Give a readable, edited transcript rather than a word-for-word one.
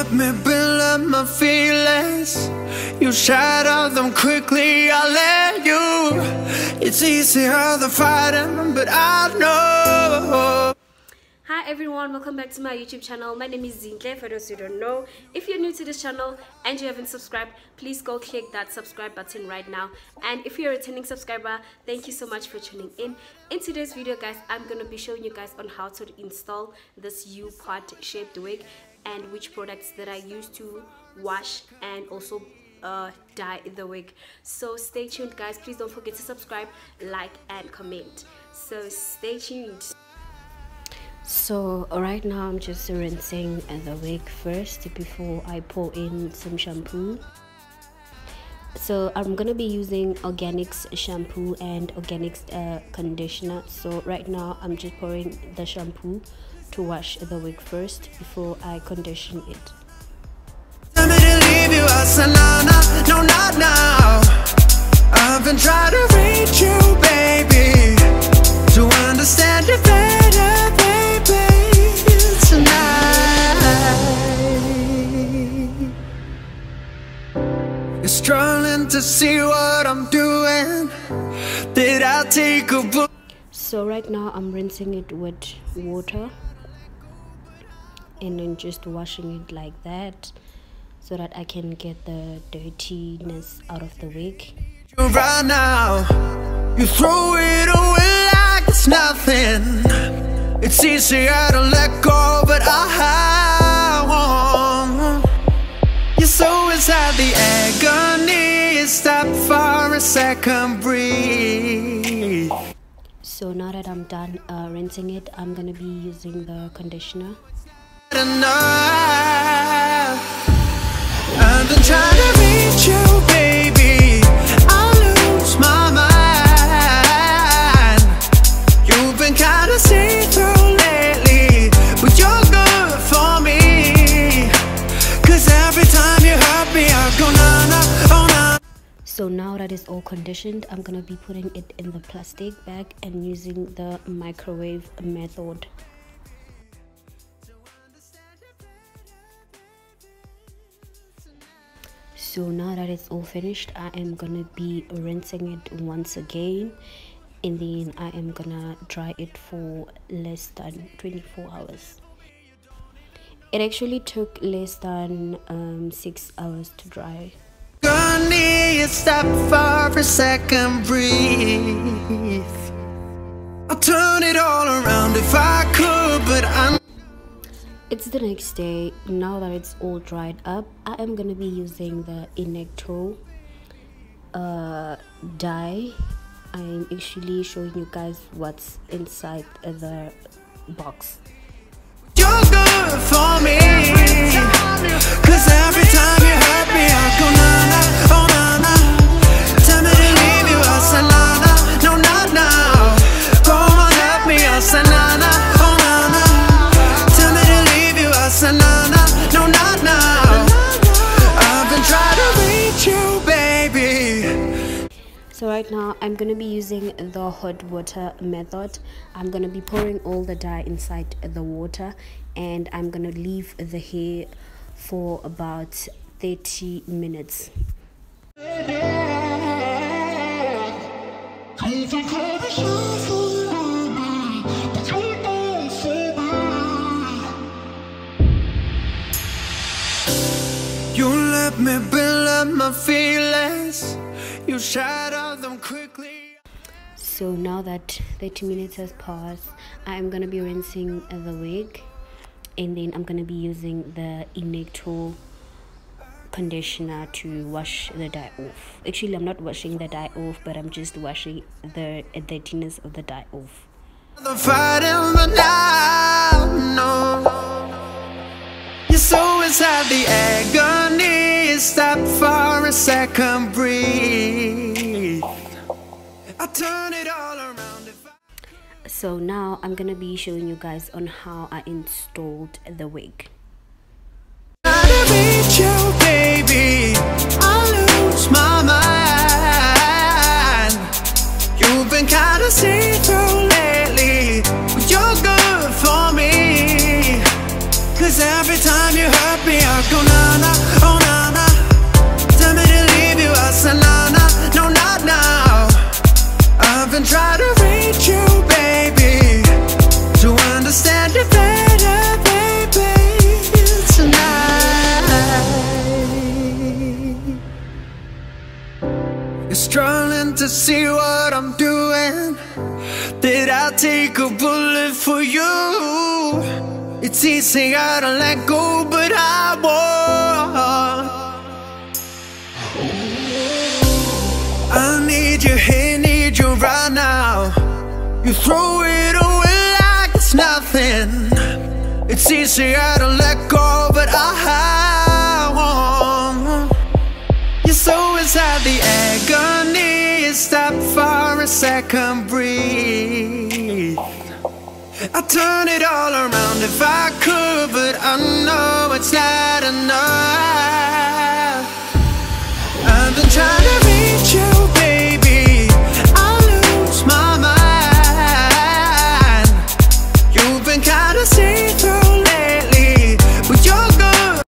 let me build up my feelings. You shatter them quickly, I let you. It's easier than fighting, but I know. Hi everyone, welcome back to my YouTube channel. My name is Zinhle, for those who don't know. If you're new to this channel and you haven't subscribed, please go click that subscribe button right now. And if you're a returning subscriber, thank you so much for tuning in. In today's video, guys, I'm going to be showing you guys on how to install this U-part shaped wig and which products that I use to wash and also dye the wig. So stay tuned, guys. Please don't forget to subscribe, like and comment. So stay tuned. So right now I'm just rinsing the wig first before I pour in some shampoo. So I'm gonna be using Organics shampoo and Organics conditioner. So right now I'm just pouring the shampoo to wash the wig first before I condition it. Tell me to leave you, I said no, not now. I've been trying to reach you, baby, to understand you better, baby, tonight. You're struggling to see what I'm doing. Did I take a book? So right now I'm rinsing it with water and then just washing it like that so that I can get the dirtiness out of the wig. Right now, you throw it away like it's nothing. It's easier to let go, but I won't. You're so inside the agony. Stop for a second, breathe. So now that I'm done rinsing it, I'm gonna be using the conditioner. I've been trying to reach you, baby. I lose my mind. You've been kinda see-through lately, but you're good for me. Cause every time you hurt me, I go na-na, oh na. So now that it's all conditioned, I'm gonna be putting it in the plastic bag and using the microwave method. So now that it's all finished, I am gonna be rinsing it once again, and then I am gonna dry it for less than 24 hours. It actually took less than 6 hours to dry. Gonna need you stop for a second, breathe. I'll turn it all around if I could, but I'm. It's the next day. Now that it's all dried up, I am gonna be using the Inecto dye. I'm actually showing you guys what's inside the box. You're good for me. Cause every time you hurt me, I go na-na, oh na-na. Tell me to leave you, I say na-na, no, not now. Go on, help me, I say na-na, oh na-na. Tell me to leave you, I say na-na, no, not now. I've been trying to reach you, baby. So right now I'm gonna be using the hot water method. I'm gonna be pouring all the dye inside the water, and I'm gonna leave the hair for about 30 minutes. You let me build up my feelings. You shatter them quickly. So now that 30 minutes has passed, I'm gonna be rinsing the wig, and then I'm gonna be using the Inecto conditioner to wash the dye off. Actually, I'm not washing the dye off, but I'm just washing the dirtiness of the dye off. The fighting, but now, no. You're so inside the agony. Stop for a second, breathe. I turn it all around if I... So now I'm gonna be showing you guys on how I installed the wig. Trying to reach you, baby. I lose my mind. You've been kinda see-through lately, but you're good for me. Cause every time you hurt me, I go na-na, oh na-na. Tell me to leave you, I say na-na, no not now. I've been trying to reach you, baby, to understand you better, baby, tonight. You're struggling to see what I'm doing. Did I take a bullet for you? It's easy, I don't let go, but I won't. I need you here, need you right now. You throw it away like it's nothing. It's easy, I don't let go, but I won't. You're so inside the agony. Stop for a second, breathe. I'd turn it all around if I could, but I know it's not enough.